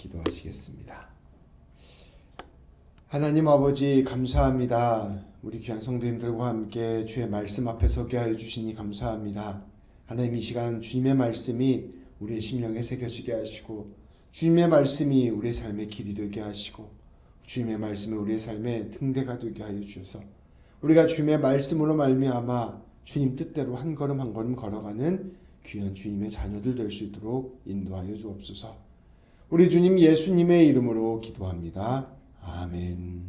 기도하시겠습니다. 하나님 아버지 감사합니다. 우리 귀한 성도님들과 함께 주의 말씀 앞에 서게 하여 주시니 감사합니다. 하나님 이 시간 주님의 말씀이 우리의 심령에 새겨지게 하시고 주님의 말씀이 우리의 삶의 길이 되게 하시고 주님의 말씀이 우리의 삶의 등대가 되게 하여 주셔서 우리가 주님의 말씀으로 말미암아 주님 뜻대로 한 걸음 한 걸음 걸어가는 귀한 주님의 자녀들 될 수 있도록 인도하여 주옵소서. 우리 주님 예수님의 이름으로 기도합니다. 아멘.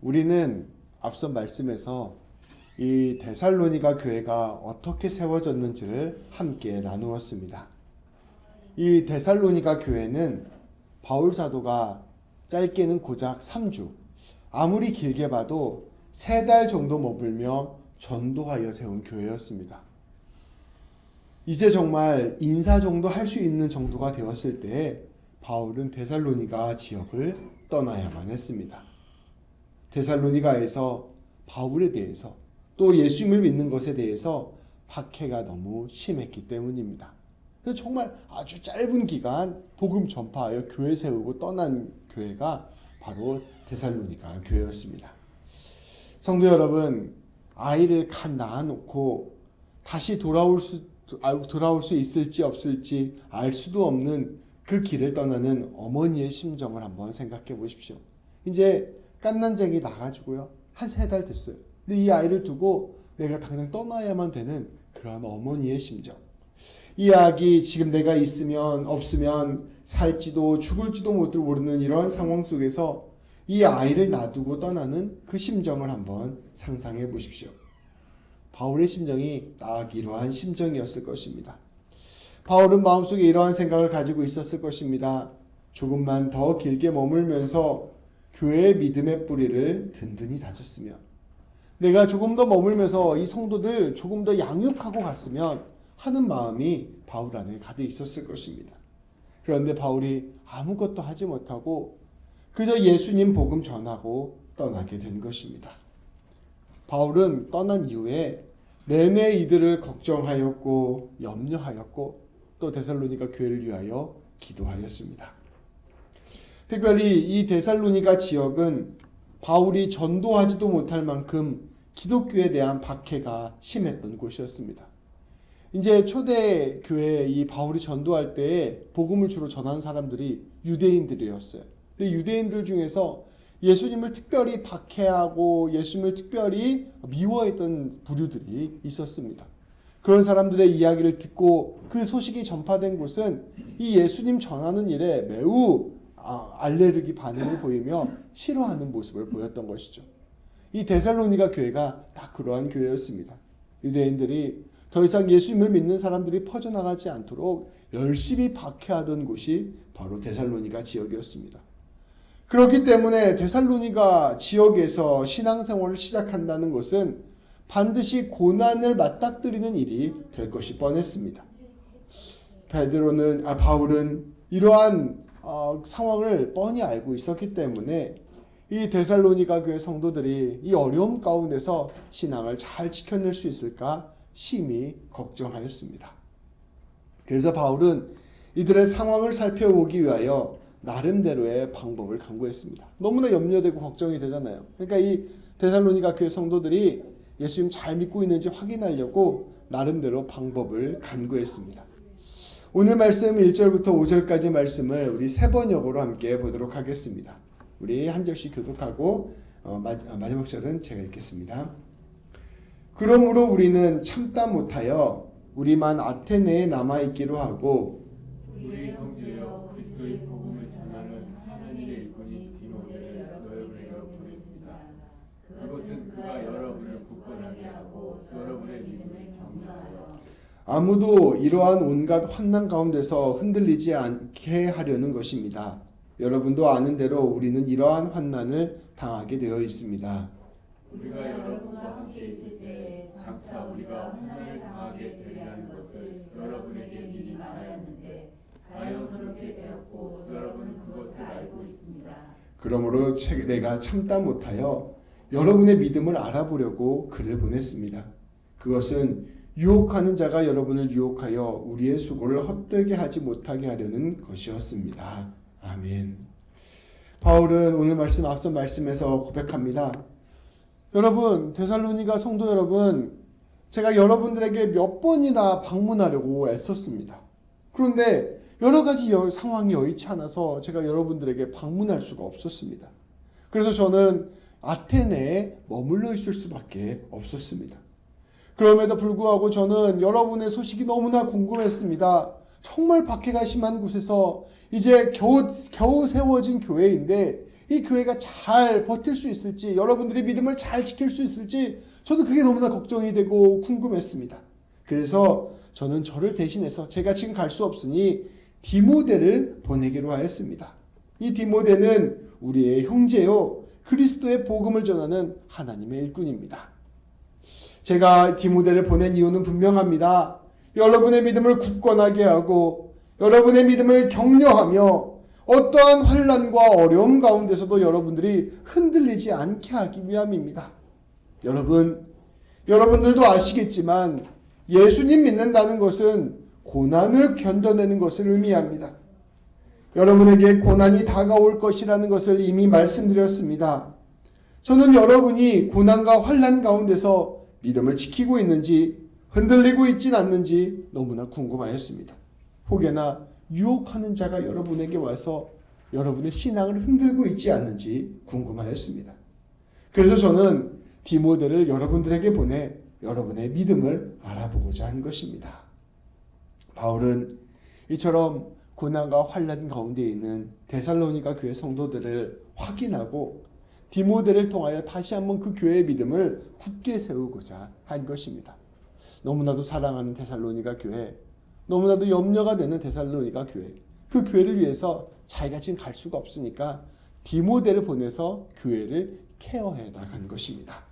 우리는 앞서 말씀에서 이 데살로니가 교회가 어떻게 세워졌는지를 함께 나누었습니다. 이 데살로니가 교회는 바울 사도가 짧게는 고작 3주, 아무리 길게 봐도 3달 정도 머물며 전도하여 세운 교회였습니다. 이제 정말 인사 정도 할 수 있는 정도가 되었을 때 바울은 데살로니가 지역을 떠나야만 했습니다. 데살로니가에서 바울에 대해서 또 예수님을 믿는 것에 대해서 박해가 너무 심했기 때문입니다. 그래서 정말 아주 짧은 기간 복음 전파하여 교회 세우고 떠난 교회가 바로 데살로니가 교회였습니다. 성도 여러분, 아이를 간 낳아놓고 다시 돌아올 수 있을지 없을지 알 수도 없는 그 길을 떠나는 어머니의 심정을 한번 생각해 보십시오. 이제 갓난쟁이 나가지고요. 한 3달 됐어요. 근데 이 아이를 두고 내가 당장 떠나야만 되는 그런 어머니의 심정. 이 아기 지금 내가 있으면 없으면 살지도 죽을지도 모르는 이러한 상황 속에서 이 아이를 놔두고 떠나는 그 심정을 한번 상상해 보십시오. 바울의 심정이 딱 이러한 심정이었을 것입니다. 바울은 마음속에 이러한 생각을 가지고 있었을 것입니다. 조금만 더 길게 머물면서 교회의 믿음의 뿌리를 든든히 다졌으면, 내가 조금 더 머물면서 이 성도들 조금 더 양육하고 갔으면 하는 마음이 바울 안에 가득 있었을 것입니다. 그런데 바울이 아무것도 하지 못하고 그저 예수님 복음 전하고 떠나게 된 것입니다. 바울은 떠난 이후에 내내 이들을 걱정하였고 염려하였고 또 데살로니가 교회를 위하여 기도하였습니다. 특별히 이 데살로니가 지역은 바울이 전도하지도 못할 만큼 기독교에 대한 박해가 심했던 곳이었습니다. 이제 초대 교회 이 바울이 전도할 때 복음을 주로 전한 사람들이 유대인들이었어요. 근데 유대인들 중에서 예수님을 특별히 박해하고 예수님을 특별히 미워했던 부류들이 있었습니다. 그런 사람들의 이야기를 듣고 그 소식이 전파된 곳은 이 예수님 전하는 일에 매우 알레르기 반응을 보이며 싫어하는 모습을 보였던 것이죠. 이 데살로니가 교회가 딱 그러한 교회였습니다. 유대인들이 더 이상 예수님을 믿는 사람들이 퍼져나가지 않도록 열심히 박해하던 곳이 바로 데살로니가 지역이었습니다. 그렇기 때문에 데살로니가 지역에서 신앙생활을 시작한다는 것은 반드시 고난을 맞닥뜨리는 일이 될 것이 뻔했습니다. 바울은 이러한 상황을 뻔히 알고 있었기 때문에 이 데살로니가 교회 성도들이 이 어려움 가운데서 신앙을 잘 지켜낼 수 있을까 심히 걱정하였습니다. 그래서 바울은 이들의 상황을 살펴보기 위하여 나름대로의 방법을 강구했습니다. 너무나 염려되고 걱정이 되잖아요. 그러니까 이 데살로니가 교회 성도들이 예수님 잘 믿고 있는지 확인하려고 나름대로 방법을 간구했습니다. 오늘 말씀 1절부터 5절까지 말씀을 우리 3번역으로 함께 보도록 하겠습니다. 우리 한 절씩 교독하고 마지막 절은 제가 읽겠습니다. 그러므로 우리는 참다 못하여 우리만 아테네에 남아있기로 하고 우리의 형제여 그리스도의 복음을 전하는 하나님의 일꾼이 디모데를 너희에게로 보냈습니다. 그것은 그가 여러분을 굳건하게 하고 여러분의 믿음을 격려하여 아무도 이러한 온갖 환난 가운데서 흔들리지 않게 하려는 것입니다. 여러분도 아는 대로 우리는 이러한 환난을 당하게 되어 있습니다. 우리가 여러분과 함께 있을 때에 장차 우리가 환난을 당하게 되리라는 것을 여러분에게 미리 말하였는데 과연 그렇게 되었고 여러분은 그것을 알고 있습니다. 그러므로 내가 참다 못하여 여러분의 믿음을 알아보려고 글을 보냈습니다. 그것은 유혹하는 자가 여러분을 유혹하여 우리의 수고를 헛되게 하지 못하게 하려는 것이었습니다. 아멘. 바울은 오늘 말씀 앞선 말씀에서 고백합니다. 여러분, 데살로니가 성도 여러분, 제가 여러분들에게 몇 번이나 방문하려고 애썼습니다. 그런데 여러 가지 상황이 여의치 않아서 제가 여러분들에게 방문할 수가 없었습니다. 그래서 저는 아테네에 머물러 있을 수밖에 없었습니다. 그럼에도 불구하고 저는 여러분의 소식이 너무나 궁금했습니다. 정말 박해가 심한 곳에서 이제 겨우 세워진 교회인데 이 교회가 잘 버틸 수 있을지, 여러분들의 믿음을 잘 지킬 수 있을지 저도 그게 너무나 걱정이 되고 궁금했습니다. 그래서 저는 저를 대신해서 제가 지금 갈 수 없으니 디모데를 보내기로 하였습니다. 이 디모데는 우리의 형제요, 그리스도의 복음을 전하는 하나님의 일꾼입니다. 제가 디모데를 보낸 이유는 분명합니다. 여러분의 믿음을 굳건하게 하고 여러분의 믿음을 격려하며 어떠한 환난과 어려움 가운데서도 여러분들이 흔들리지 않게 하기 위함입니다. 여러분들도 아시겠지만 예수님 믿는다는 것은 고난을 견뎌내는 것을 의미합니다. 여러분에게 고난이 다가올 것이라는 것을 이미 말씀드렸습니다. 저는 여러분이 고난과 환난 가운데서 믿음을 지키고 있는지 흔들리고 있진 않는지 너무나 궁금하였습니다. 혹여나 유혹하는 자가 여러분에게 와서 여러분의 신앙을 흔들고 있지 않는지 궁금하였습니다. 그래서 저는 디모데를 여러분들에게 보내 여러분의 믿음을 알아보고자 한 것입니다. 바울은 이처럼 고난과 환난 가운데 있는 데살로니가 교회 성도들을 확인하고 디모데를 통하여 다시 한번 그 교회의 믿음을 굳게 세우고자 한 것입니다. 너무나도 사랑하는 데살로니가 교회, 너무나도 염려가 되는 데살로니가 교회, 그 교회를 위해서 자기가 지금 갈 수가 없으니까 디모데를 보내서 교회를 케어해 나간 것입니다.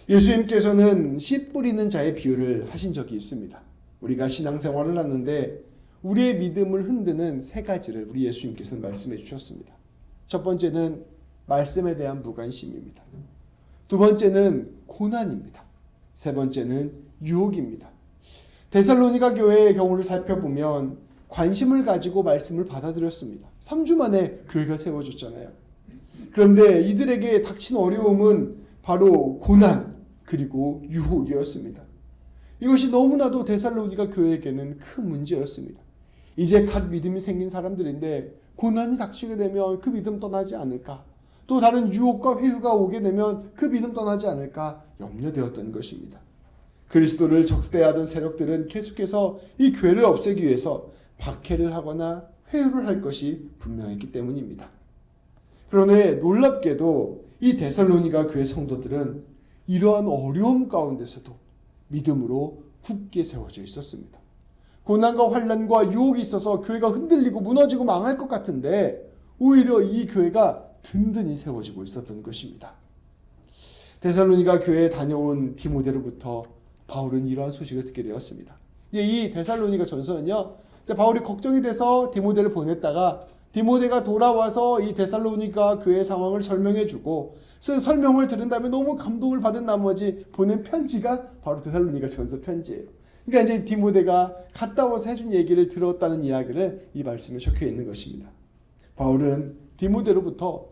예수님께서는 씨 뿌리는 자의 비유를 하신 적이 있습니다. 우리가 신앙생활을 하는데 우리의 믿음을 흔드는 세 가지를 우리 예수님께서는 말씀해 주셨습니다. 첫 번째는 말씀에 대한 무관심입니다. 두 번째는 고난입니다. 세 번째는 유혹입니다. 데살로니가 교회의 경우를 살펴보면 관심을 가지고 말씀을 받아들였습니다. 3주 만에 교회가 세워졌잖아요. 그런데 이들에게 닥친 어려움은 바로 고난 그리고 유혹이었습니다. 이것이 너무나도 데살로니가 교회에게는 큰 문제였습니다. 이제 갓 믿음이 생긴 사람들인데 고난이 닥치게 되면 그 믿음 떠나지 않을까? 또 다른 유혹과 회유가 오게 되면 그 믿음 떠나지 않을까 염려되었던 것입니다. 그리스도를 적대하던 세력들은 계속해서 이 교회를 없애기 위해서 박해를 하거나 회유를 할 것이 분명했기 때문입니다. 그런데 놀랍게도 이 데살로니가 교회 성도들은 이러한 어려움 가운데서도 믿음으로 굳게 세워져 있었습니다. 고난과 환난과 유혹이 있어서 교회가 흔들리고 무너지고 망할 것 같은데 오히려 이 교회가 든든히 세워지고 있었던 것입니다. 데살로니가 교회에 다녀온 디모데로부터 바울은 이러한 소식을 듣게 되었습니다. 이 데살로니가 전서는요, 바울이 걱정이 돼서 디모데를 보냈다가 디모데가 돌아와서 이 데살로니가 교회 상황을 설명해주고 설명을 들은 다음에 너무 감동을 받은 나머지 보낸 편지가 바로 데살로니가 전서 편지예요. 그러니까 이제 디모데가 갔다 와서 해준 얘기를 들었다는 이야기를 이 말씀에 적혀 있는 것입니다. 바울은 디모데로부터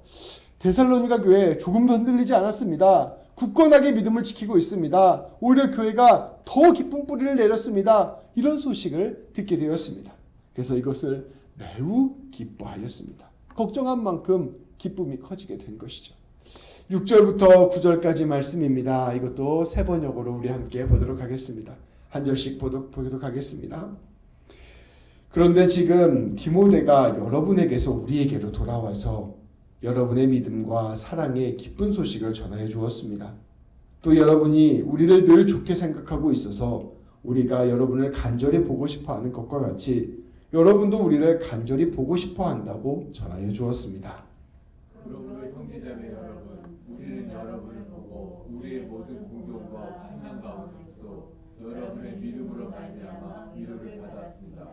데살로니가 교회 조금도 흔들리지 않았습니다. 굳건하게 믿음을 지키고 있습니다. 오히려 교회가 더 깊은 뿌리를 내렸습니다. 이런 소식을 듣게 되었습니다. 그래서 이것을 매우 기뻐하였습니다. 걱정한 만큼 기쁨이 커지게 된 것이죠. 6절부터 9절까지 말씀입니다. 이것도 세 번역으로 우리 함께 보도록 하겠습니다. 한 절씩 보도록 하겠습니다. 그런데 지금 디모데가 여러분에게서 우리에게로 돌아와서 여러분의 믿음과 사랑의 기쁜 소식을 전하여 주었습니다. 또 여러분이 우리를 늘 좋게 생각하고 있어서 우리가 여러분을 간절히 보고 싶어 하는 것과 같이 여러분도 우리를 간절히 보고 싶어 한다고 전하여 주었습니다. 그러므로 형제자매 여러분, 우리는 여러분을 보고 우리의 모든 공동과 환난 가운데서도 여러분의 믿음으로 말미암아 위로를 받았습니다.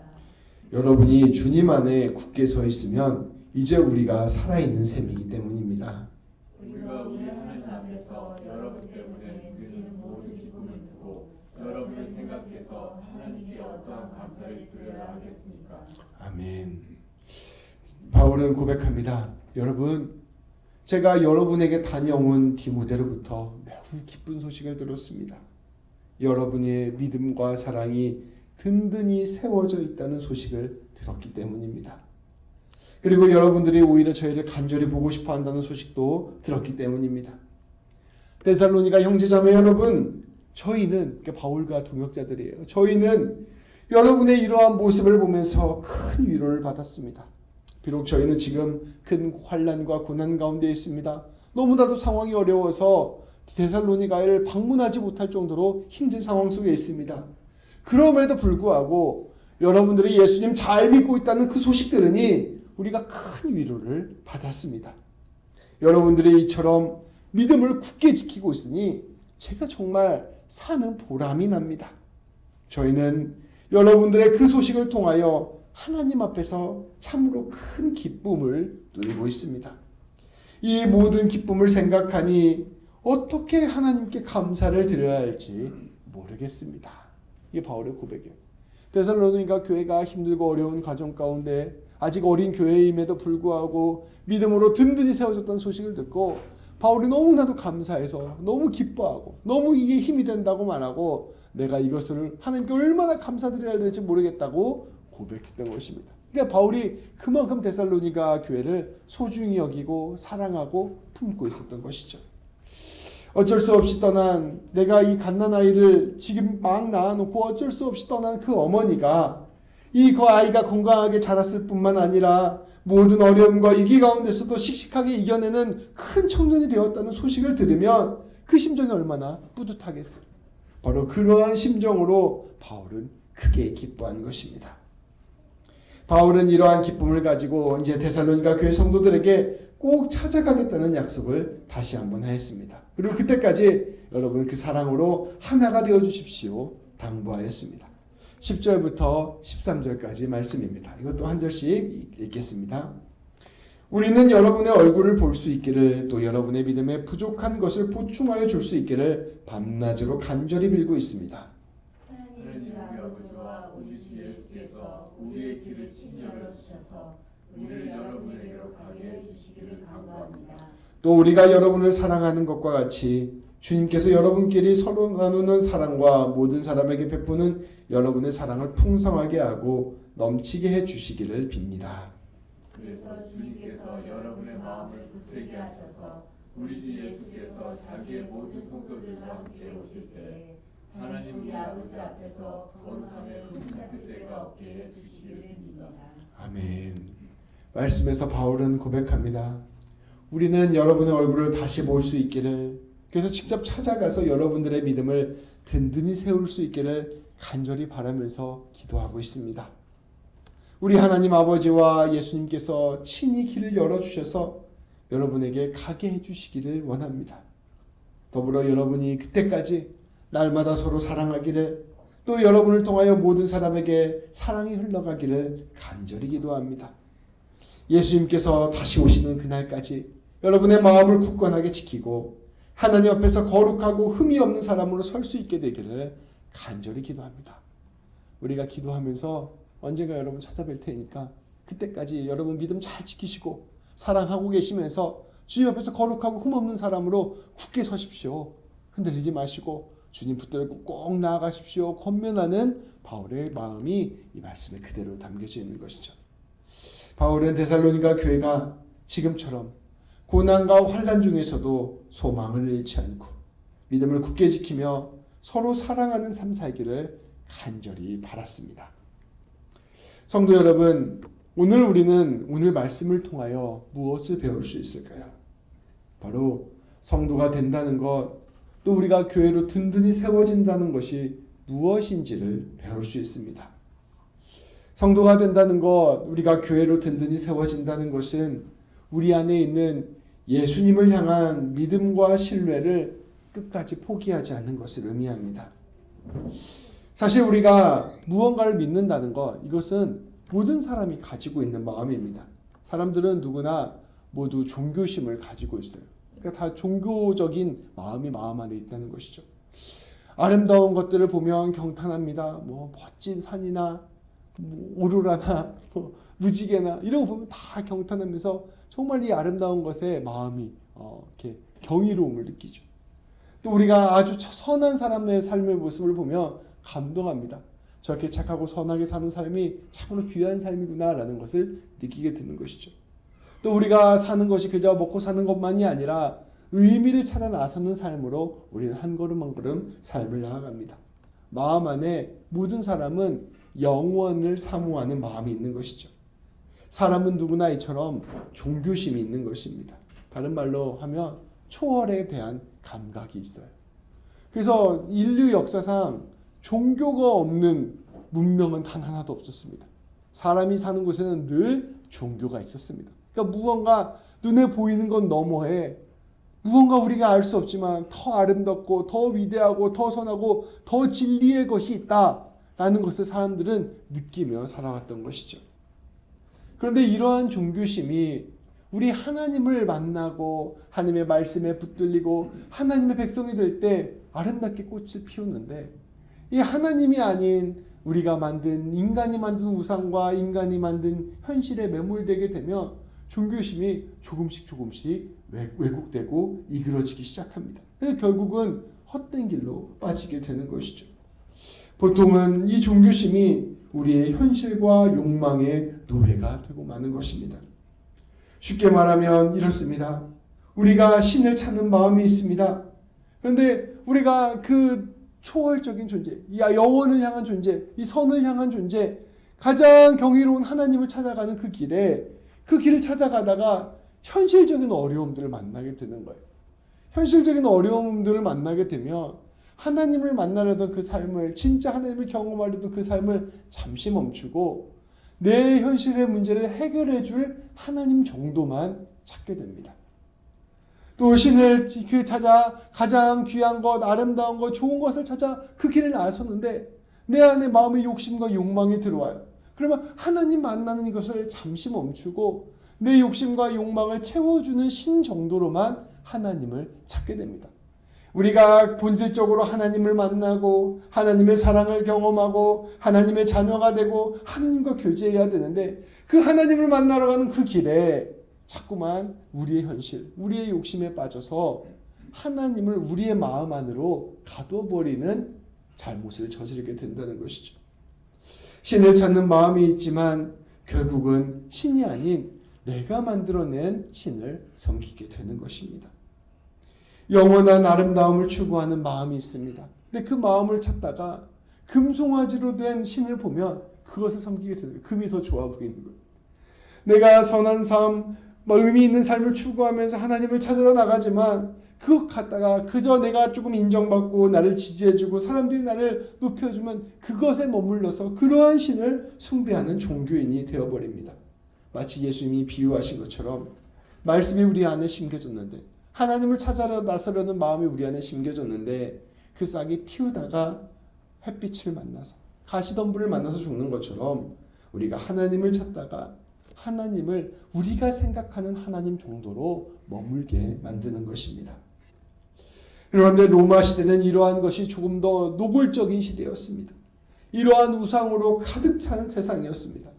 여러분이 주님 안에 굳게 서 있으면 이제 우리가 살아있는 셈이기 때문입니다. 우리가 우리 하나님 앞에서 여러분 때문에 누리는 모든 기쁨을 두고 주님께 어떠한 감사를 드려야 하겠습니까? 아멘. 바울은 고백합니다. 여러분, 제가 여러분에게 다녀온 디모데로부터 매우 기쁜 소식을 들었습니다. 여러분의 믿음과 사랑이 든든히 세워져 있다는 소식을 들었기 때문입니다. 그리고 여러분들이 오히려 저희를 간절히 보고 싶어 한다는 소식도 들었기 때문입니다. 데살로니가 형제자매 여러분, 저희는, 바울과 동역자들이에요. 저희는 여러분의 이러한 모습을 보면서 큰 위로를 받았습니다. 비록 저희는 지금 큰 환난과 고난 가운데 있습니다. 너무나도 상황이 어려워서 데살로니가를 방문하지 못할 정도로 힘든 상황 속에 있습니다. 그럼에도 불구하고 여러분들이 예수님 잘 믿고 있다는 그 소식 들으니 우리가 큰 위로를 받았습니다. 여러분들이 이처럼 믿음을 굳게 지키고 있으니 제가 정말 사는 보람이 납니다. 저희는 여러분들의 그 소식을 통하여 하나님 앞에서 참으로 큰 기쁨을 누리고 있습니다. 이 모든 기쁨을 생각하니 어떻게 하나님께 감사를 드려야 할지 모르겠습니다. 이게 바울의 고백이에요. 데살로니가 교회가 힘들고 어려운 과정 가운데 아직 어린 교회임에도 불구하고 믿음으로 든든히 세워졌다는 소식을 듣고 바울이 너무나도 감사해서 너무 기뻐하고 너무 이게 힘이 된다고 말하고 내가 이것을 하나님께 얼마나 감사드려야 될지 모르겠다고 고백했던 것입니다. 그러니까 바울이 그만큼 데살로니가 교회를 소중히 여기고 사랑하고 품고 있었던 것이죠. 어쩔 수 없이 떠난 내가 이 갓난아이를 지금 막 낳아놓고 어쩔 수 없이 떠난 그 어머니가 이 아이가 건강하게 자랐을 뿐만 아니라 모든 어려움과 위기 가운데서도 씩씩하게 이겨내는 큰 청년이 되었다는 소식을 들으면 그 심정이 얼마나 뿌듯하겠어요. 바로 그러한 심정으로 바울은 크게 기뻐한 것입니다. 바울은 이러한 기쁨을 가지고 이제 데살로니가 교회 성도들에게 꼭 찾아가겠다는 약속을 다시 한번 하였습니다. 그리고 그때까지 여러분 그 사랑으로 하나가 되어 주십시오 당부하였습니다. 10절부터 13절까지 말씀입니다. 이것도 한 절씩 읽겠습니다. 우리는 여러분의 얼굴을 볼 수 있기를 또 여러분의 믿음에 부족한 것을 보충하여 줄 수 있기를 밤낮으로 간절히 빌고 있습니다. 하나님 우리 아버지와 우리 주 예수께서 우리의 길을 친히 열어주셔서 우리를 여러분에게로 가게 해주시기를 간구합니다. 또 우리가 여러분을 사랑하는 것과 같이 주님께서 여러분끼리 서로 나누는 사랑과 모든 사람에게 베푸는 여러분의 사랑을 풍성하게 하고 넘치게 해주시기를 빕니다. 그래서 주님께서 여러분의 마음을 굳세게 하셔서 우리 주 예수께서 자기의 모든 성도들과 함께 오실 때 하나님 우리 아버지 앞에서 거룩함에 흠잡을 때가 없게 해주시기를 빕니다. 아멘. 말씀에서 바울은 고백합니다. 우리는 여러분의 얼굴을 다시 볼 수 있기를, 그래서 직접 찾아가서 여러분들의 믿음을 든든히 세울 수 있기를 간절히 바라면서 기도하고 있습니다. 우리 하나님 아버지와 예수님께서 친히 길을 열어주셔서 여러분에게 가게 해주시기를 원합니다. 더불어 여러분이 그때까지 날마다 서로 사랑하기를, 또 여러분을 통하여 모든 사람에게 사랑이 흘러가기를 간절히 기도합니다. 예수님께서 다시 오시는 그날까지 여러분의 마음을 굳건하게 지키고 하나님 앞에서 거룩하고 흠이 없는 사람으로 설 수 있게 되기를 간절히 기도합니다. 우리가 기도하면서 언젠가 여러분 찾아뵐 테니까 그때까지 여러분 믿음 잘 지키시고 사랑하고 계시면서 주님 앞에서 거룩하고 흠 없는 사람으로 굳게 서십시오. 흔들리지 마시고 주님 붙들고 꼭 나아가십시오. 권면하는 바울의 마음이 이 말씀에 그대로 담겨져 있는 것이죠. 바울은 데살로니가 교회가 지금처럼 고난과 환난 중에서도 소망을 잃지 않고 믿음을 굳게 지키며 서로 사랑하는 삶 살기를 간절히 바랐습니다. 성도 여러분, 우리는 오늘 말씀을 통하여 무엇을 배울 수 있을까요? 바로 성도가 된다는 것, 또 우리가 교회로 든든히 세워진다는 것이 무엇인지를 배울 수 있습니다. 성도가 된다는 것, 우리가 교회로 든든히 세워진다는 것은 우리 안에 있는 예수님을 향한 믿음과 신뢰를 끝까지 포기하지 않는 것을 의미합니다. 사실 우리가 무언가를 믿는다는 것, 이것은 모든 사람이 가지고 있는 마음입니다. 사람들은 누구나 모두 종교심을 가지고 있어요. 그러니까 다 종교적인 마음이 마음 안에 있다는 것이죠. 아름다운 것들을 보면 경탄합니다. 뭐 멋진 산이나 뭐 오로라나 뭐 무지개나 이런 거 보면 다 경탄하면서 정말 이 아름다운 것에 마음이 이렇게 경이로움을 느끼죠. 또 우리가 아주 선한 사람의 삶의 모습을 보면 감동합니다. 저렇게 착하고 선하게 사는 삶이 참으로 귀한 삶이구나라는 것을 느끼게 되는 것이죠. 또 우리가 사는 것이 그저 먹고 사는 것만이 아니라 의미를 찾아 나서는 삶으로 우리는 한 걸음 한 걸음 삶을 나아갑니다. 마음 안에 모든 사람은 영원을 사모하는 마음이 있는 것이죠. 사람은 누구나 이처럼 종교심이 있는 것입니다. 다른 말로 하면 초월에 대한 감각이 있어요. 그래서 인류 역사상 종교가 없는 문명은 단 하나도 없었습니다. 사람이 사는 곳에는 늘 종교가 있었습니다. 그러니까 무언가 눈에 보이는 건 너머에 무언가 우리가 알 수 없지만 더 아름답고 더 위대하고 더 선하고 더 진리의 것이 있다라는 것을 사람들은 느끼며 살아왔던 것이죠. 그런데 이러한 종교심이 우리 하나님을 만나고 하나님의 말씀에 붙들리고 하나님의 백성이 될 때 아름답게 꽃을 피우는데, 이 하나님이 아닌 우리가 만든 인간이 만든 우상과 인간이 만든 현실에 매몰되게 되면 종교심이 조금씩 왜곡되고 이그러지기 시작합니다. 그래서 결국은 헛된 길로 빠지게 되는 것이죠. 보통은 이 종교심이 우리의 현실과 욕망의 노예가 되고 마는 것입니다. 쉽게 말하면 이렇습니다. 우리가 신을 찾는 마음이 있습니다. 그런데 우리가 그 초월적인 존재, 영원을 향한 존재, 이 선을 향한 존재, 가장 경이로운 하나님을 찾아가는 그 길을 찾아가다가 현실적인 어려움들을 만나게 되는 거예요. 현실적인 어려움들을 만나게 되면 하나님을 만나려던 그 삶을, 진짜 하나님을 경험하려던 그 삶을 잠시 멈추고 내 현실의 문제를 해결해 줄 하나님 정도만 찾게 됩니다. 또 신을 찾아 가장 귀한 것, 아름다운 것, 좋은 것을 찾아 그 길을 나섰는데 내 안에 마음의 욕심과 욕망이 들어와요. 그러면 하나님 만나는 것을 잠시 멈추고 내 욕심과 욕망을 채워주는 신 정도로만 하나님을 찾게 됩니다. 우리가 본질적으로 하나님을 만나고 하나님의 사랑을 경험하고 하나님의 자녀가 되고 하나님과 교제해야 되는데, 그 하나님을 만나러 가는 그 길에 자꾸만 우리의 현실, 우리의 욕심에 빠져서 하나님을 우리의 마음 안으로 가둬버리는 잘못을 저지르게 된다는 것이죠. 신을 찾는 마음이 있지만 결국은 신이 아닌 내가 만들어낸 신을 섬기게 되는 것입니다. 영원한 아름다움을 추구하는 마음이 있습니다. 근데 그 마음을 찾다가 금송아지로 된 신을 보면 그것을 섬기게 되는 거예요. 금이 더 좋아 보이는 거예요. 내가 선한 삶, 의미 있는 삶을 추구하면서 하나님을 찾으러 나가지만 그것 갖다가 그저 내가 조금 인정받고 나를 지지해주고 사람들이 나를 높여주면 그것에 머물러서 그러한 신을 숭배하는 종교인이 되어버립니다. 마치 예수님이 비유하신 것처럼 말씀이 우리 안에 심겨졌는데, 하나님을 찾아러 나서려는 마음이 우리 안에 심겨졌는데 그 싹이 틔우다가 햇빛을 만나서 가시덤불을 만나서 죽는 것처럼 우리가 하나님을 찾다가 하나님을 우리가 생각하는 하나님 정도로 머물게 만드는 것입니다. 그런데 로마 시대는 이러한 것이 조금 더 노골적인 시대였습니다. 이러한 우상으로 가득 찬 세상이었습니다.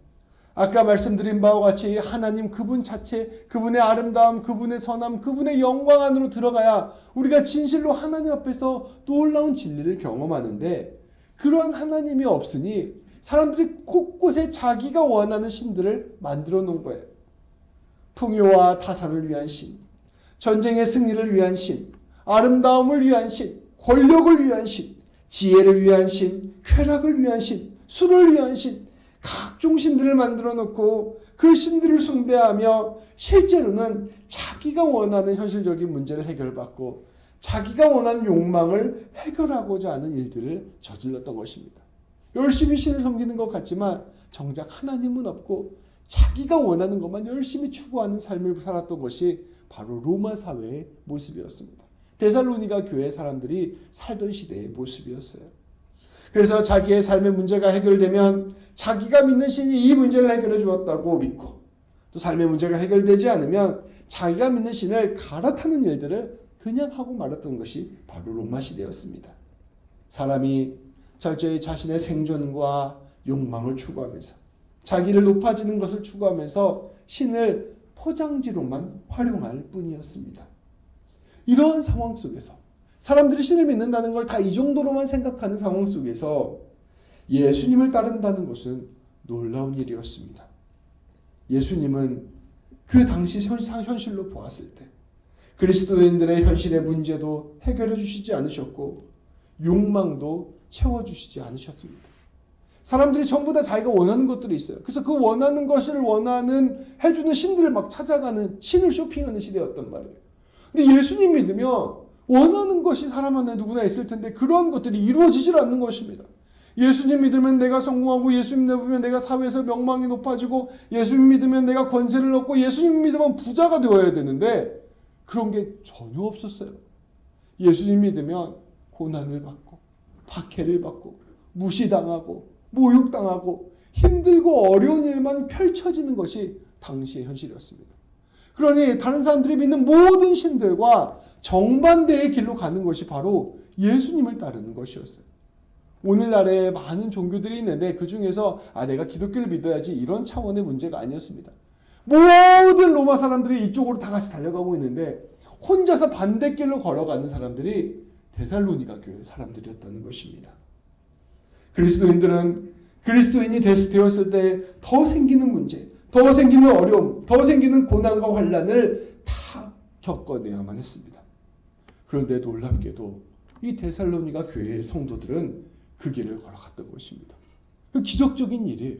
아까 말씀드린 바와 같이 하나님 그분 자체, 그분의 아름다움, 그분의 선함, 그분의 영광 안으로 들어가야 우리가 진실로 하나님 앞에서 놀라운 진리를 경험하는데, 그러한 하나님이 없으니 사람들이 곳곳에 자기가 원하는 신들을 만들어 놓은 거예요. 풍요와 타산을 위한 신, 전쟁의 승리를 위한 신, 아름다움을 위한 신, 권력을 위한 신, 지혜를 위한 신, 쾌락을 위한 신, 술을 위한 신, 각종 신들을 만들어 놓고 그 신들을 숭배하며 실제로는 자기가 원하는 현실적인 문제를 해결받고 자기가 원하는 욕망을 해결하고자 하는 일들을 저질렀던 것입니다. 열심히 신을 섬기는 것 같지만 정작 하나님은 없고 자기가 원하는 것만 열심히 추구하는 삶을 살았던 것이 바로 로마 사회의 모습이었습니다. 데살로니가 교회 사람들이 살던 시대의 모습이었어요. 그래서 자기의 삶의 문제가 해결되면 자기가 믿는 신이 이 문제를 해결해 주었다고 믿고, 또 삶의 문제가 해결되지 않으면 자기가 믿는 신을 갈아타는 일들을 그냥 하고 말았던 것이 바로 로마 시대였습니다. 사람이 철저히 자신의 생존과 욕망을 추구하면서 자기를 높아지는 것을 추구하면서 신을 포장지로만 활용할 뿐이었습니다. 이러한 상황 속에서 사람들이 신을 믿는다는 걸 다 이 정도로만 생각하는 상황 속에서 예수님을 따른다는 것은 놀라운 일이었습니다. 예수님은 그 당시 현실로 보았을 때 그리스도인들의 현실의 문제도 해결해 주시지 않으셨고 욕망도 채워주시지 않으셨습니다. 사람들이 전부 다 자기가 원하는 것들이 있어요. 그래서 그 원하는 것을 해주는 신들을 막 찾아가는, 신을 쇼핑하는 시대였단 말이에요. 근데 예수님 믿으면 원하는 것이 사람 안에 누구나 있을 텐데 그러한 것들이 이루어지질 않는 것입니다. 예수님 믿으면 내가 성공하고, 예수님 믿으면 내가 사회에서 명망이 높아지고, 예수님 믿으면 내가 권세를 얻고, 예수님 믿으면 부자가 되어야 되는데 그런 게 전혀 없었어요. 예수님 믿으면 고난을 받고, 박해를 받고, 무시당하고, 모욕당하고, 힘들고 어려운 일만 펼쳐지는 것이 당시의 현실이었습니다. 그러니 다른 사람들이 믿는 모든 신들과 정반대의 길로 가는 것이 바로 예수님을 따르는 것이었어요. 오늘날에 많은 종교들이 있는데 그 중에서 내가 기독교를 믿어야지 이런 차원의 문제가 아니었습니다. 모든 로마 사람들이 이쪽으로 다 같이 달려가고 있는데 혼자서 반대길로 걸어가는 사람들이 데살로니가 교회 사람들이었다는 것입니다. 그리스도인들은 그리스도인이 되었을 때 더 생기는 문제, 더 생기는 어려움, 더 생기는 고난과 환난을 다 겪어내야만 했습니다. 그런데 놀랍게도 이 데살로니가 교회의 성도들은 그 길을 걸어갔던 것입니다. 기적적인 일이에요.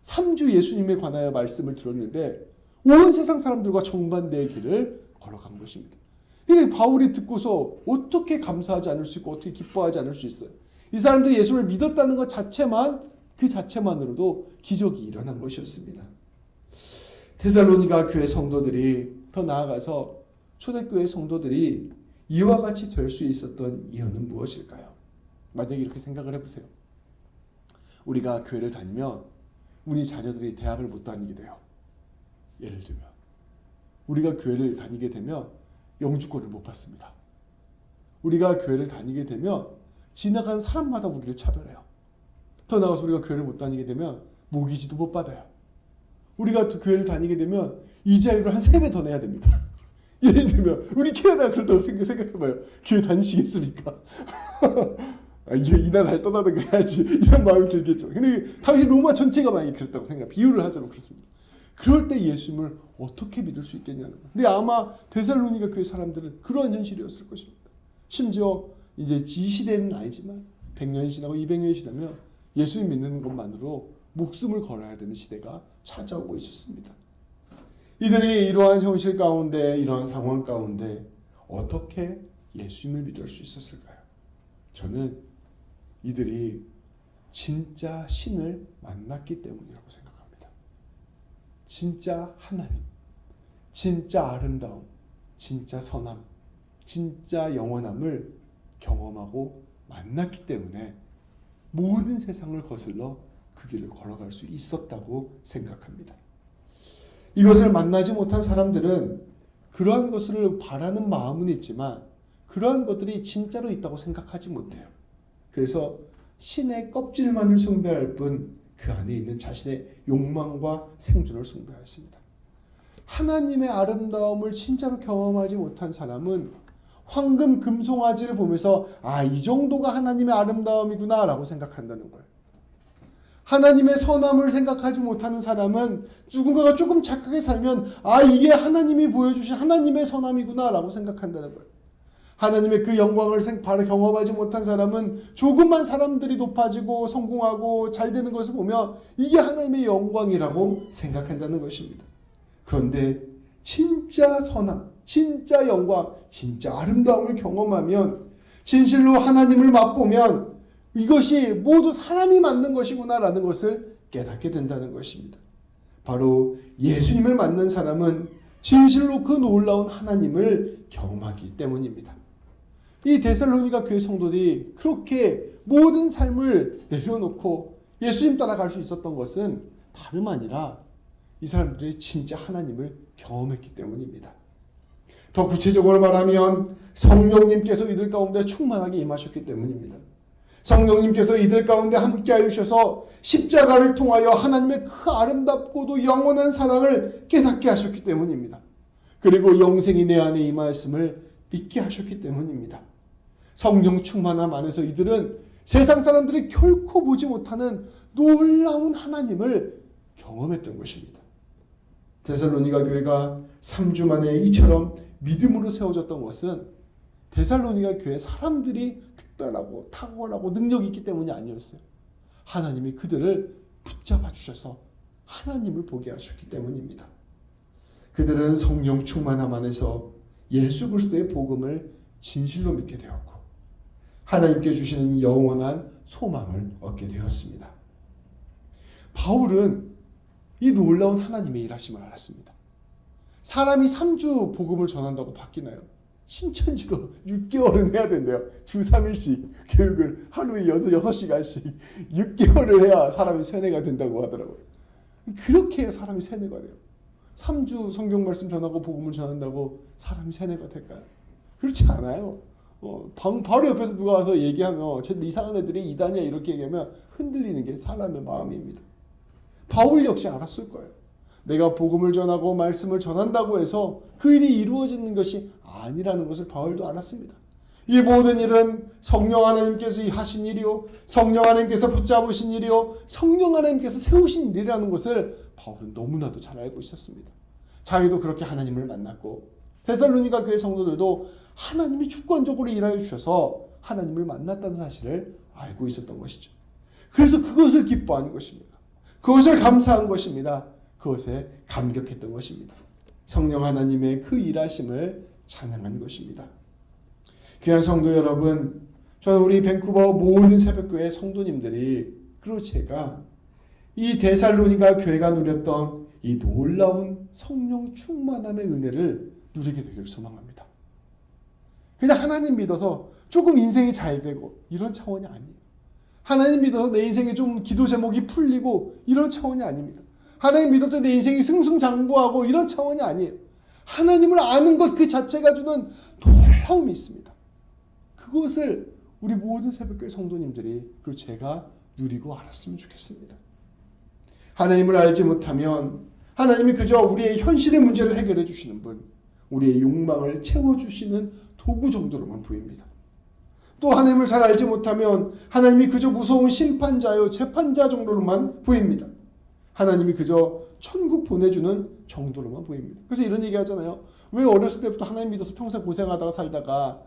3주 예수님에 관하여 말씀을 들었는데 온 세상 사람들과 정반대의 길을 걸어간 것입니다. 이게 바울이 듣고서 어떻게 감사하지 않을 수 있고 어떻게 기뻐하지 않을 수 있어요. 이 사람들이 예수를 믿었다는 것 그 자체만으로도 기적이 일어난 것이었습니다. 데살로니가 교회 성도들이, 더 나아가서 초대교회 성도들이 이와 같이 될 수 있었던 이유는 무엇일까요? 만약에 이렇게 생각을 해보세요. 우리가 교회를 다니면 우리 자녀들이 대학을 못 다니게 돼요. 예를 들면 우리가 교회를 다니게 되면 영주권을 못 받습니다. 우리가 교회를 다니게 되면 지나가는 사람마다 우리를 차별해요. 더 나아가서 우리가 교회를 못 다니게 되면 모기지도 못 받아요. 우리가 교회를 다니게 되면 이자율을 한 3배 더 내야 됩니다. 예를 들면 우리 캐나다가 그렇다고 생각해봐요. 교회 다니시겠습니까? 이 나라를 떠나든가 해야지 이런 마음이 들겠죠. 근데 당시 로마 전체가 만약에 그랬다고 비유를 하자면 그렇습니다. 그럴 때 예수님을 어떻게 믿을 수 있겠냐는 거예요. 근데 아마 데살로니가 교회 사람들은 그런 현실이었을 것입니다. 심지어 이제 이 시대는 아니지만 100년이 지나고 200년이 지나면 예수님 믿는 것만으로 목숨을 걸어야 되는 시대가 찾아오고 있었습니다. 이들이 이러한 현실 가운데, 이러한 상황 가운데 어떻게 예수님을 믿을 수 있었을까요? 저는 이들이 진짜 신을 만났기 때문이라고 생각합니다. 진짜 하나님, 진짜 아름다움, 진짜 선함, 진짜 영원함을 경험하고 만났기 때문에 모든 세상을 거슬러 그 길을 걸어갈 수 있었다고 생각합니다. 이것을 만나지 못한 사람들은 그러한 것을 바라는 마음은 있지만 그러한 것들이 진짜로 있다고 생각하지 못해요. 그래서 신의 껍질만을 숭배할 뿐 그 안에 있는 자신의 욕망과 생존을 숭배했습니다. 하나님의 아름다움을 진짜로 경험하지 못한 사람은 황금 금송아지를 보면서 이 정도가 하나님의 아름다움이구나 라고 생각한다는 거예요. 하나님의 선함을 생각하지 못하는 사람은 누군가가 조금 착하게 살면 이게 하나님이 보여주신 하나님의 선함이구나 라고 생각한다는 거예요. 하나님의 그 영광을 바로 경험하지 못한 사람은 조금만 사람들이 높아지고 성공하고 잘 되는 것을 보면 이게 하나님의 영광이라고 생각한다는 것입니다. 그런데 진짜 선함, 진짜 영광, 진짜 아름다움을 경험하면 진실로 하나님을 맛보면 이것이 모두 사람이 만든 것이구나라는 것을 깨닫게 된다는 것입니다. 바로 예수님을 만난 사람은 진실로 그 놀라운 하나님을 경험하기 때문입니다. 이 데살로니가 교회 성도들이 그렇게 모든 삶을 내려놓고 예수님 따라갈 수 있었던 것은 다름 아니라 이 사람들이 진짜 하나님을 경험했기 때문입니다. 더 구체적으로 말하면 성령님께서 이들 가운데 충만하게 임하셨기 때문입니다. 성령님께서 이들 가운데 함께하여 주셔서 십자가를 통하여 하나님의 그 아름답고도 영원한 사랑을 깨닫게 하셨기 때문입니다. 그리고 영생이 내 안에 이 말씀을 믿게 하셨기 때문입니다. 성령 충만함 안에서 이들은 세상 사람들이 결코 보지 못하는 놀라운 하나님을 경험했던 것입니다. 데살로니가 교회가 3주 만에 이처럼 믿음으로 세워졌던 것은 데살로니가 교회 사람들이 특별하고 탁월하고 능력이 있기 때문이 아니었어요. 하나님이 그들을 붙잡아 주셔서 하나님을 보게 하셨기 때문입니다. 그들은 성령 충만함 안에서 예수 그리스도의 복음을 진실로 믿게 되었고 하나님께 주시는 영원한 소망을 얻게 되었습니다. 바울은 이 놀라운 하나님의 일하심을 알았습니다. 사람이 3주 복음을 전한다고 바뀌나요? 신천지도 6개월은 해야 된대요. 주 3일씩 교육을 하루에 6시간씩 6개월을 해야 사람이 세뇌가 된다고 하더라고요. 그렇게 해야 사람이 세뇌가 돼요. 3주 성경 말씀 전하고 복음을 전한다고 사람이 세뇌가 될까요? 그렇지 않아요. 바로 옆에서 누가 와서 얘기하면 쟤들 이상한 애들이 이단이야 이렇게 얘기하면 흔들리는 게 사람의 마음입니다. 바울 역시 알았을 거예요. 내가 복음을 전하고 말씀을 전한다고 해서 그 일이 이루어지는 것이 아니라는 것을 바울도 알았습니다. 이 모든 일은 성령 하나님께서 하신 일이요 성령 하나님께서 붙잡으신 일이요 성령 하나님께서 세우신 일이라는 것을 바울은 너무나도 잘 알고 있었습니다. 자기도 그렇게 하나님을 만났고 데살로니가 교회 성도들도 하나님이 주권적으로 일하여 주셔서 하나님을 만났다는 사실을 알고 있었던 것이죠. 그래서 그것을 기뻐하는 것입니다. 그것을 감사한 것입니다. 그것에 감격했던 것입니다. 성령 하나님의 그 일하심을 찬양한 것입니다. 귀한 성도 여러분, 저는 우리 밴쿠버 모든 새벽교회 성도님들이 그리고 제가 이 데살로니가 교회가 누렸던 이 놀라운 성령 충만함의 은혜를 누리게 되기를 소망합니다. 그냥 하나님 믿어서 조금 인생이 잘 되고 이런 차원이 아니에요. 하나님 믿어서 내 인생에 좀 기도 제목이 풀리고 이런 차원이 아닙니다. 하나님 믿어서 내 인생이 승승장구하고 이런 차원이 아니에요. 하나님을 아는 것 그 자체가 주는 놀라움이 있습니다. 그것을 우리 모든 새벽교회 성도님들이 그리고 제가 누리고 알았으면 좋겠습니다. 하나님을 알지 못하면 하나님이 그저 우리의 현실의 문제를 해결해 주시는 분, 우리의 욕망을 채워주시는 도구 정도로만 보입니다. 또 하나님을 잘 알지 못하면 하나님이 그저 무서운 심판자요 재판자 정도로만 보입니다. 하나님이 그저 천국 보내주는 정도로만 보입니다. 그래서 이런 얘기 하잖아요. 왜 어렸을 때부터 하나님 믿어서 평생 고생하다가 살다가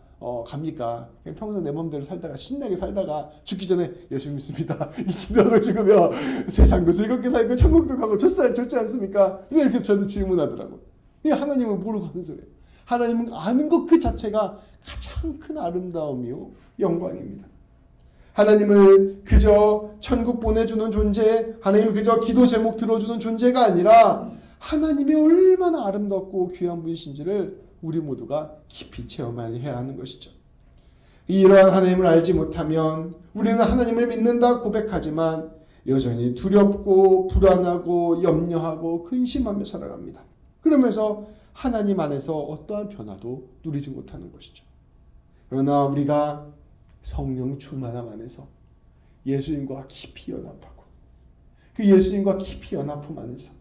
갑니까? 그냥 평생 내 맘대로 살다가 신나게 살다가 죽기 전에 예수 믿습니다. 이 기도하고 죽으면 세상도 즐겁게 살고 천국도 가고 좋지 않습니까? 왜 이렇게 저는 질문하더라고요. 이 하나님은 모르고 하는 소리예요. 하나님은 아는 것 그 자체가 가장 큰 아름다움이요 영광입니다. 하나님을 그저 천국 보내주는 존재, 하나님을 그저 기도 제목 들어주는 존재가 아니라 하나님이 얼마나 아름답고 귀한 분이신지를 우리 모두가 깊이 체험해야 하는 것이죠. 이러한 하나님을 알지 못하면 우리는 하나님을 믿는다 고백하지만 여전히 두렵고 불안하고 염려하고 근심하며 살아갑니다. 그러면서 하나님 안에서 어떠한 변화도 누리지 못하는 것이죠. 그러나 우리가 성령 충만함 안에서 예수님과 깊이 연합하고 그 예수님과 깊이 연합함 안에서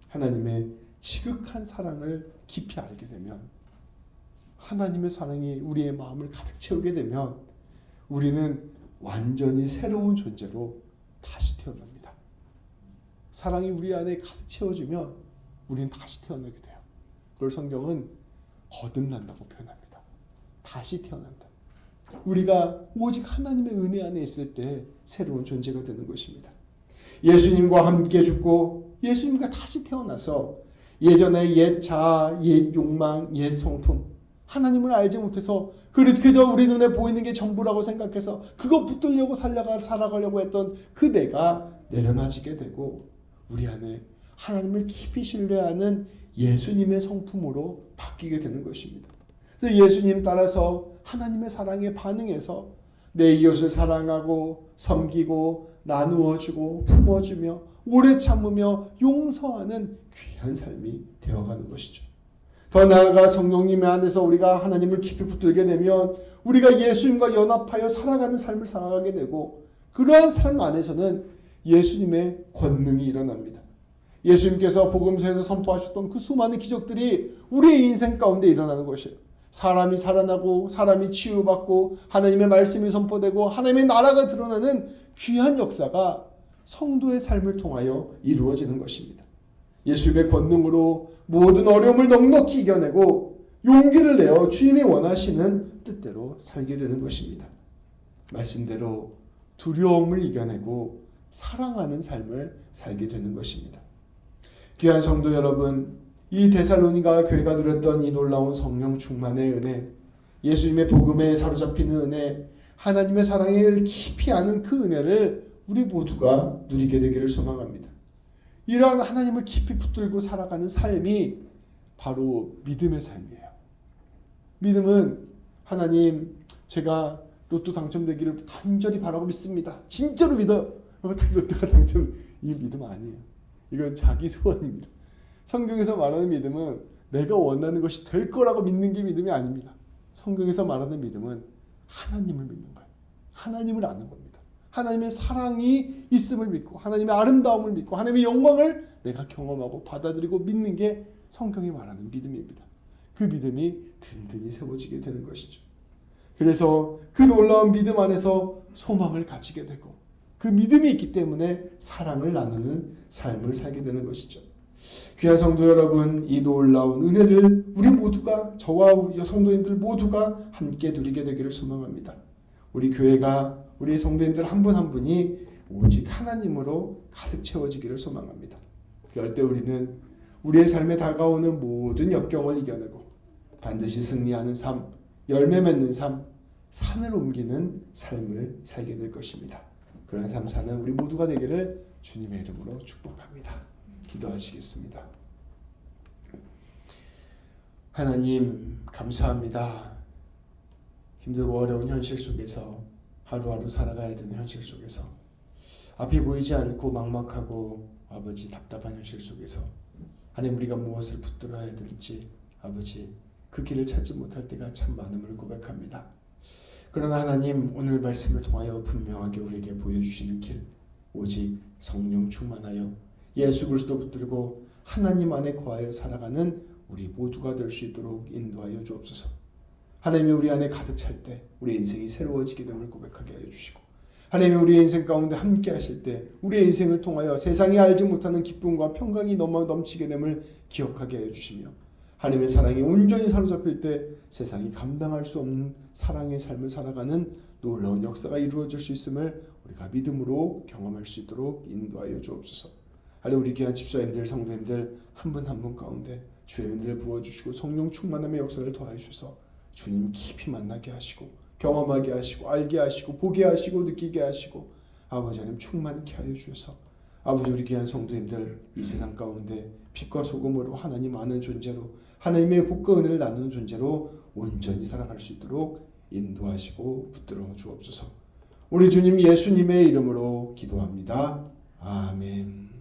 하나님의 지극한 사랑을 깊이 알게 되면 하나님의 사랑이 우리의 마음을 가득 채우게 되면 우리는 완전히 새로운 존재로 다시 태어납니다. 사랑이 우리 안에 가득 채워지면 우리는 다시 태어나게 돼요. 그걸 성경은 거듭난다고 표현합니다. 다시 태어난다. 우리가 오직 하나님의 은혜 안에 있을 때 새로운 존재가 되는 것입니다. 예수님과 함께 죽고 예수님과 다시 태어나서 예전의 옛 자아, 옛 욕망, 옛 성품 하나님을 알지 못해서 그저 우리 눈에 보이는 게 전부라고 생각해서 그거 붙들려고 살아가려고 했던 그 내가 내려놔지게 되고 우리 안에 하나님을 깊이 신뢰하는 예수님의 성품으로 바뀌게 되는 것입니다. 그래서 예수님 따라서 하나님의 사랑에 반응해서 내 이웃을 사랑하고 섬기고 나누어주고 품어주며 오래 참으며 용서하는 귀한 삶이 되어가는 것이죠. 더 나아가 성령님 안에서 우리가 하나님을 깊이 붙들게 되면 우리가 예수님과 연합하여 살아가는 삶을 살아가게 되고, 그러한 삶 안에서는 예수님의 권능이 일어납니다. 예수님께서 복음서에서 선포하셨던 그 수많은 기적들이 우리의 인생 가운데 일어나는 것이에요. 사람이 살아나고 사람이 치유받고 하나님의 말씀이 선포되고 하나님의 나라가 드러나는 귀한 역사가 성도의 삶을 통하여 이루어지는 것입니다. 예수님의 권능으로 모든 어려움을 넉넉히 이겨내고 용기를 내어 주님이 원하시는 뜻대로 살게 되는 것입니다. 말씀대로 두려움을 이겨내고 사랑하는 삶을 살게 되는 것입니다. 귀한 성도 여러분, 이 데살로니가 교회가 누렸던 이 놀라운 성령 충만의 은혜, 예수님의 복음에 사로잡히는 은혜, 하나님의 사랑을 깊이 아는 그 은혜를 우리 모두가 누리게 되기를 소망합니다. 이러한 하나님을 깊이 붙들고 살아가는 삶이 바로 믿음의 삶이에요. 믿음은 하나님, 제가 로또 당첨되기를 간절히 바라고 믿습니다. 진짜로 믿어요. 로또가 당첨, 이 믿음 아니에요. 이건 자기 소원입니다. 성경에서 말하는 믿음은 내가 원하는 것이 될 거라고 믿는 게 믿음이 아닙니다. 성경에서 말하는 믿음은 하나님을 믿는 거예요. 하나님을 아는 겁니다. 하나님의 사랑이 있음을 믿고 하나님의 아름다움을 믿고 하나님의 영광을 내가 경험하고 받아들이고 믿는 게 성경이 말하는 믿음입니다. 그 믿음이 든든히 세워지게 되는 것이죠. 그래서 그 놀라운 믿음 안에서 소망을 가지게 되고 그 믿음이 있기 때문에 사랑을 나누는 삶을 살게 되는 것이죠. 귀한 성도 여러분, 이 놀라운 은혜를 우리 모두가, 저와 우리 성도님들 모두가 함께 누리게 되기를 소망합니다. 우리 교회가, 우리 성도님들 한 분 한 분이 오직 하나님으로 가득 채워지기를 소망합니다. 그럴 때 우리는 우리의 삶에 다가오는 모든 역경을 이겨내고 반드시 승리하는 삶, 열매 맺는 삶, 산을 옮기는 삶을 살게 될 것입니다. 그런 삶 사는 우리 모두가 되기를 주님의 이름으로 축복합니다. 기도하시겠습니다. 하나님, 감사합니다. 힘들고 어려운 현실 속에서 하루하루 살아가야 되는 현실 속에서 앞이 보이지 않고 막막하고 아버지 답답한 현실 속에서 하나님, 우리가 무엇을 붙들어야 될지 아버지 그 길을 찾지 못할 때가 참 많음을 고백합니다. 그러나 하나님, 오늘 말씀을 통하여 분명하게 우리에게 보여주시는 길, 오직 성령 충만하여 예수 그리스도 붙들고 하나님 안에 거하여 살아가는 우리 모두가 될 수 있도록 인도하여 주옵소서. 하나님이 우리 안에 가득 찰 때 우리 인생이 새로워지게 됨을 고백하게 하여 주시고, 하나님이 우리의 인생 가운데 함께 하실 때 우리의 인생을 통하여 세상이 알지 못하는 기쁨과 평강이 넘치게 됨을 기억하게 하여 주시며, 하나님의 사랑이 온전히 사로잡힐 때 세상이 감당할 수 없는 사랑의 삶을 살아가는 놀라운 역사가 이루어질 수 있음을 우리가 믿음으로 경험할 수 있도록 인도하여 주옵소서. 하나님, 우리 귀한 집사님들, 성도님들 한 분 한 분 가운데 주의 은혜를 부어주시고 성령 충만함의 역사를 더하여 주셔서 주님 깊이 만나게 하시고 경험하게 하시고 알게 하시고 보게 하시고 느끼게 하시고 아버지 하나님 충만케 하여 주셔서 아버지, 우리 귀한 성도님들 이 세상 가운데 빛과 소금으로 하나님 아는 존재로 하나님의 복과 은혜를 나누는 존재로 온전히 살아갈 수 있도록 인도하시고 붙들어 주옵소서. 우리 주님 예수님의 이름으로 기도합니다. 아멘.